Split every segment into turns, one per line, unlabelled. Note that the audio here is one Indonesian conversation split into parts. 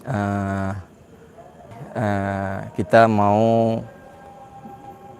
uh, kita mau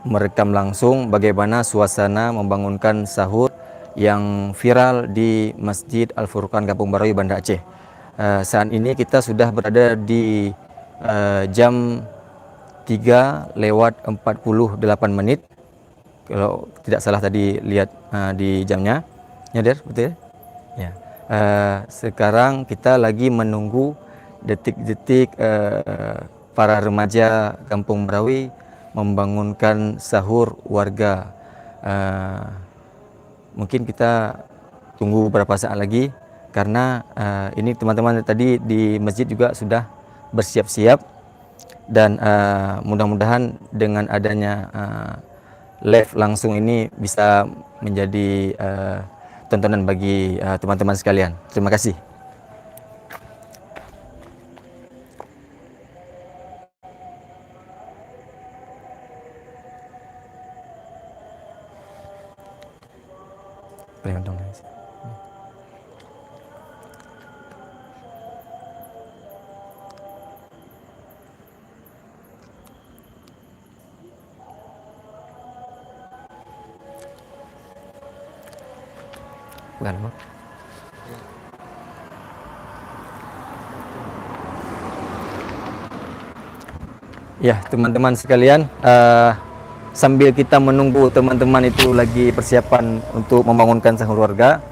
merekam langsung bagaimana suasana membangunkan sahur yang viral di Masjid Al-Furqan Kampung Barawi, Banda Aceh. Saat ini kita sudah berada di jam 3:48, kalau tidak salah tadi lihat di jamnya. Ya, Der, betul ya? Ya. Sekarang kita lagi menunggu detik-detik para remaja Kampung Barawi membangunkan sahur warga. Mungkin kita tunggu beberapa saat lagi karena ini teman-teman tadi di masjid juga sudah bersiap-siap, dan mudah-mudahan dengan adanya live langsung ini bisa menjadi tontonan bagi teman-teman sekalian. Terima kasih. Bukan, ya teman-teman sekalian, sambil kita menunggu teman-teman itu lagi persiapan untuk membangunkan sahur warga,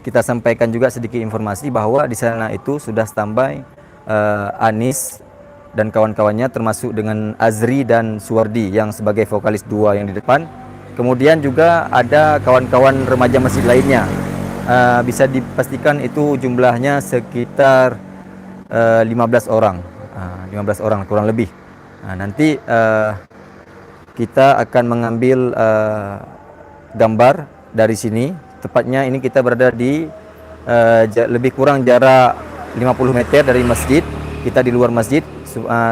kita sampaikan juga sedikit informasi bahwa di sana itu sudah standby Anis dan kawan-kawannya, termasuk dengan Azri dan Suwardi yang sebagai vokalis dua yang di depan. Kemudian juga ada kawan-kawan remaja masjid lainnya. Bisa dipastikan itu jumlahnya sekitar 15 orang. 15 orang kurang lebih. Nanti kita akan mengambil gambar dari sini. Tepatnya ini kita berada di lebih kurang jarak 50 meter dari masjid. Kita di luar masjid.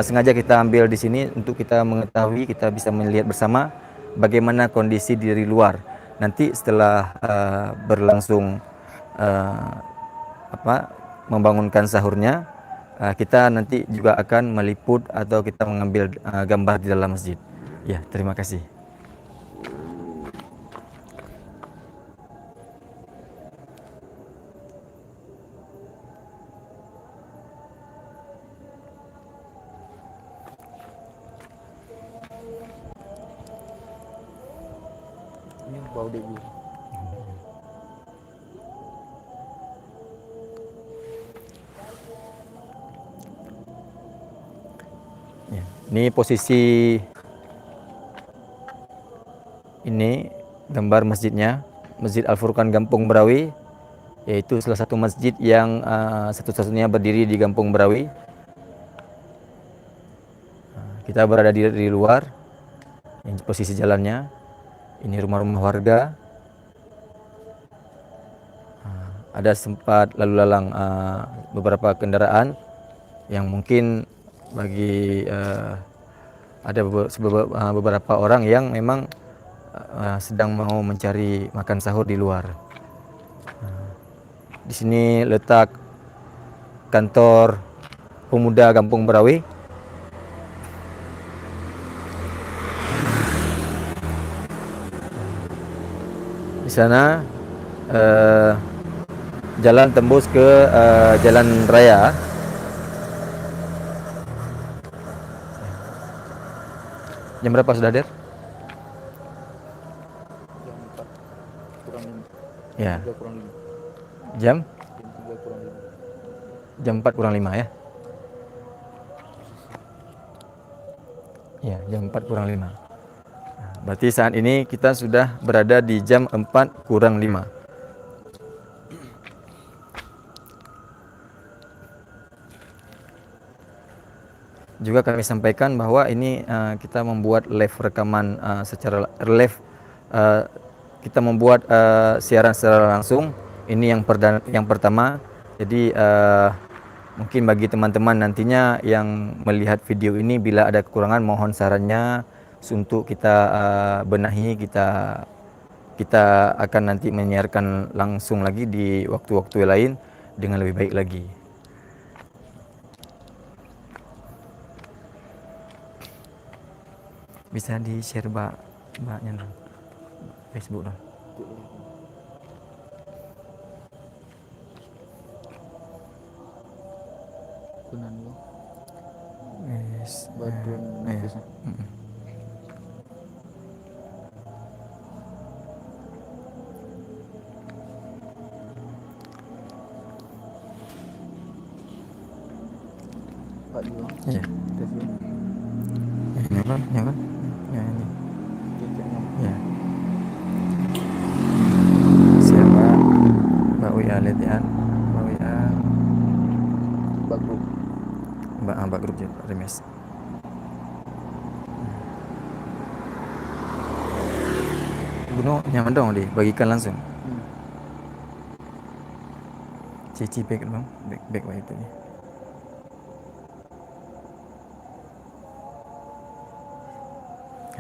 Sengaja kita ambil di sini untuk kita mengetahui, kita bisa melihat bersama bagaimana kondisi dari luar. Nanti setelah berlangsung membangunkan sahurnya, kita nanti juga akan meliput atau kita mengambil gambar di dalam masjid. Ya, terima kasih. Ini bau debu. Ya, ini posisi ini gambar masjidnya, Masjid Al-Furqan Kampung Barawi, yaitu salah satu masjid yang satu-satunya berdiri di Kampung Barawi. Kita berada di luar, ini posisi jalannya. Ini rumah-rumah warga. Ada sempat lalu lalang beberapa kendaraan yang mungkin bagi ada beberapa orang yang memang sedang mau mencari makan sahur di luar. Di sini letak kantor pemuda Kampung Barawi. Di sana jalan tembus ke jalan raya. Jam berapa sudah, Der? Jam 4 kurang 5. Ya. Jam 3 kurang 5. Jam 4 kurang 5 ya. Ya, jam 4 kurang 5. Berarti saat ini kita sudah berada di jam 4 kurang 5. Juga kami sampaikan bahwa ini kita membuat live rekaman secara live, kita membuat siaran secara langsung. Ini yang pertama. Jadi mungkin bagi teman-teman nantinya yang melihat video ini, bila ada kekurangan mohon sarannya untuk kita benahi. Kita akan nanti menyiarkan langsung lagi di waktu-waktu lain dengan lebih baik lagi. Bisa di share mbaknya dong, Facebook dong.
Kunan lo.
Yes.
Badrun
Iya.
Nafis. Pak juga.
Iya.
Tes ya.
Ini kan, ya kan? Ya ini.
Ceknya.
Ya. Siapa? Mbak WA lihat ya. Mbak WA.
Bagus.
Mbak grup juga Remes. Bunuh nyaman dong dibagikan langsung. Cici back bang, back itu ya.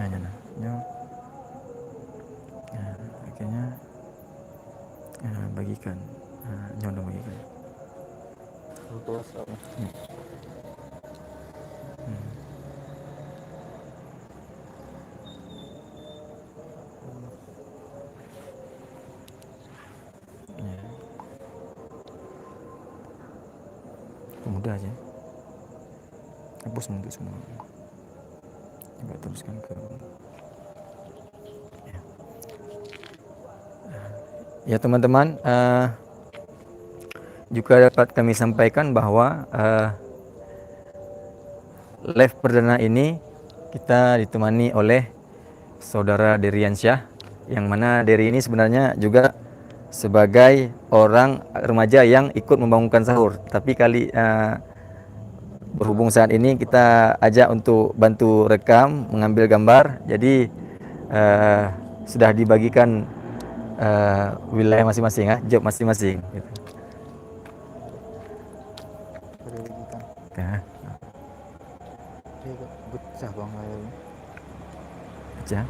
Hanya nah, akhirnya bagikan, nyondong bagikan.
Foto WhatsApp.
Ya. Mudah aja. Hapus untuk semua. Coba teruskan ke. Ya teman-teman, juga dapat kami sampaikan bahwa live perdana ini kita ditemani oleh saudara Deriansyah, yang mana Deri ini sebenarnya juga sebagai orang remaja yang ikut membangunkan sahur, tapi berhubung saat ini kita ajak untuk bantu rekam, mengambil gambar, jadi sudah dibagikan wilayah masing-masing, job masing-masing gitu. Nah,
Pecah bang airnya.
aja.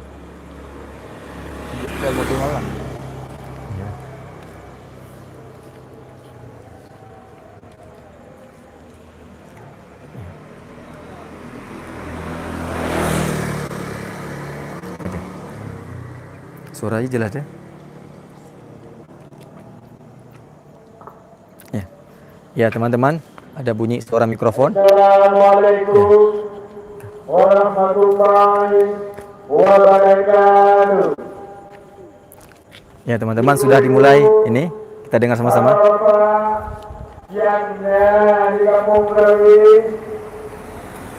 Kayak bagaimana?
Ya. Suaranya jelas ya? Ya. Ya teman-teman, ada bunyi suara mikrofon.
Assalamualaikum warahmatullahi wabarakatuh.
Ya teman-teman, sudah dimulai ini, kita dengar sama-sama.
Bapak yang di Kampung Rawi,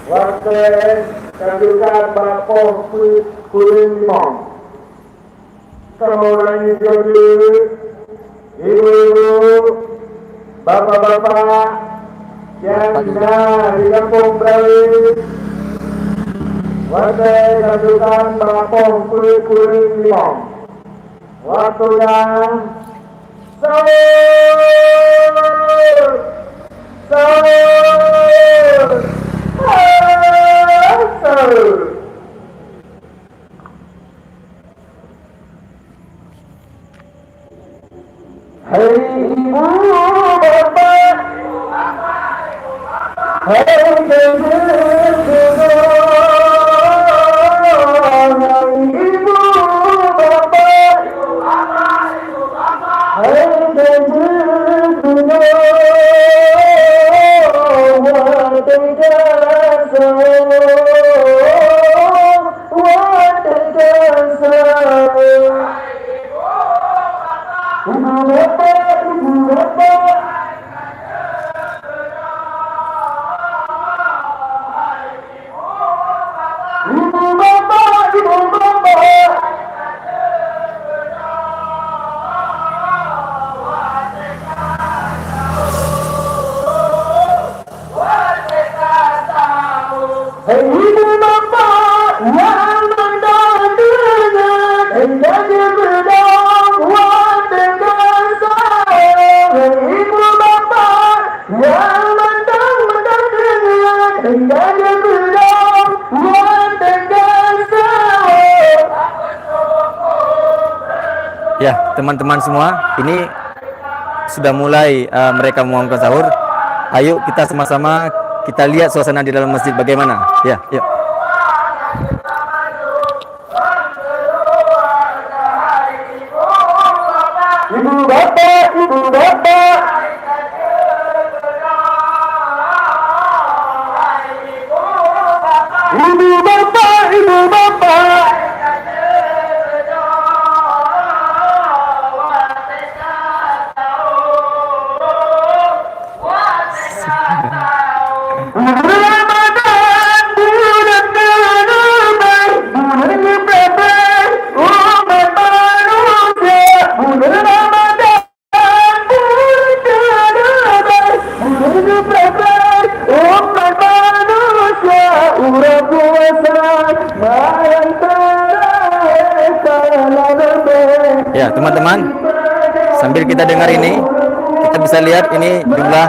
warga kedudukan Bapak Kuring Mong, kemudian jadi ibu-ibu, bapak-bapak yang di Kampung Rawi, warga kedudukan Bapak Kuring Mong, waktunya sahur. Hai ibu bapak, hai
Ya teman-teman semua, ini sudah mulai mereka membangunkan sahur. Ayo kita sama-sama kita lihat suasana di dalam masjid bagaimana. Ya, yuk.
bapak, ibu bapak. Ibu bapak, ibu bapak. Ramadan bulan terbaik, bulan terbaik, umat manusia. Bulan Ramadan bulan terbaik, bulan terbaik, umat manusia. Urang puasa malam terakhir salah lebih.
Ya, teman-teman, sambil kita dengar ini, kita bisa lihat ini jumlah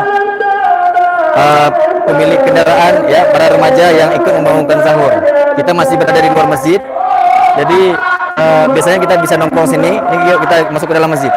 pemilik kendaraan, ya, para remaja yang ikut membangunkan sahur. Kita masih berada di luar masjid, jadi biasanya kita bisa nongkrong sini. Ini yuk kita masuk ke dalam masjid.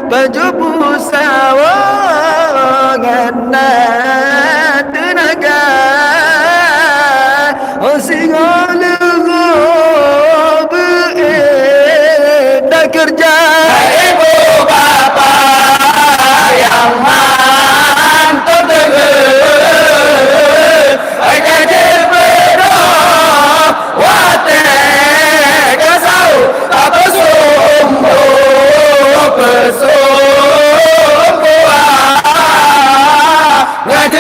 baju busawangan na tenaga singolugu beeda kerja ibu bapak yang mantap teguh kajil bedoh wate kasau apa sumbu pesumbuan ngajak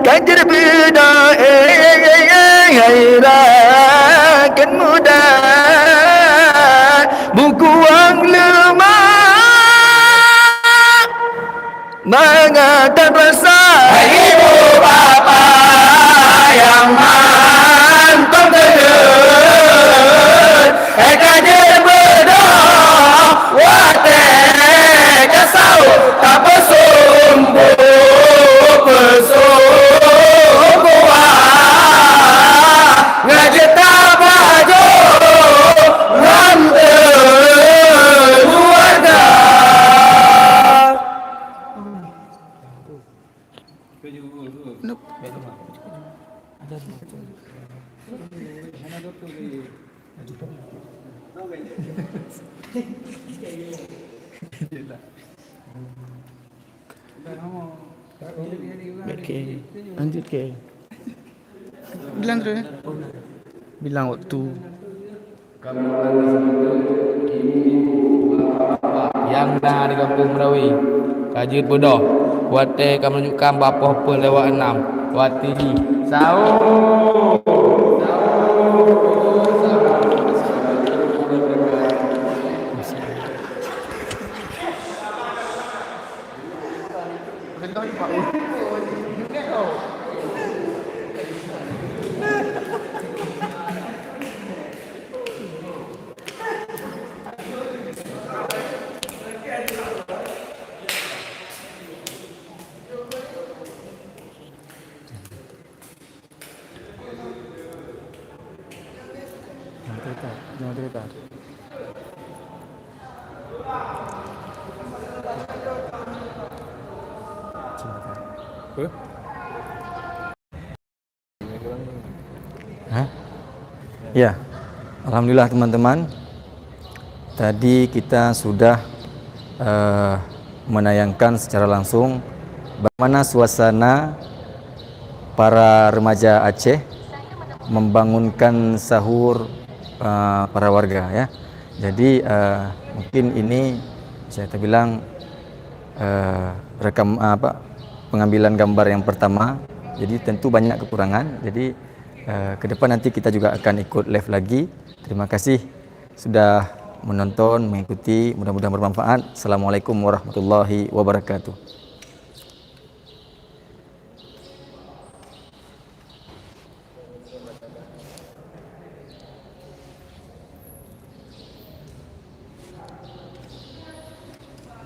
ganjar beda kan mudah buku ang lemah mengatakan rasa ibu bapa yang mantap terus ganjar beda wate kasau tak bersumbu bersumbuah ngajak tak baju nganter keluarga.
Okay, lanjut ke. Bilang terus ya. Bilang waktu.
Yang dah di kampung Merawi Kajut bodoh Wate kamu menunjukkan bapa apa lewat 6 Wate di Sahur
Jangan cerita.
Ya, alhamdulillah teman-teman. Tadi kita sudah menayangkan secara langsung bagaimana suasana para remaja Aceh membangunkan sahur para warga ya. Jadi mungkin ini saya terbilang pengambilan gambar yang pertama. Jadi tentu banyak kekurangan. Jadi ke depan nanti kita juga akan ikut live lagi. Terima kasih sudah menonton, mengikuti. Mudah-mudahan bermanfaat. Assalamualaikum warahmatullahi wabarakatuh.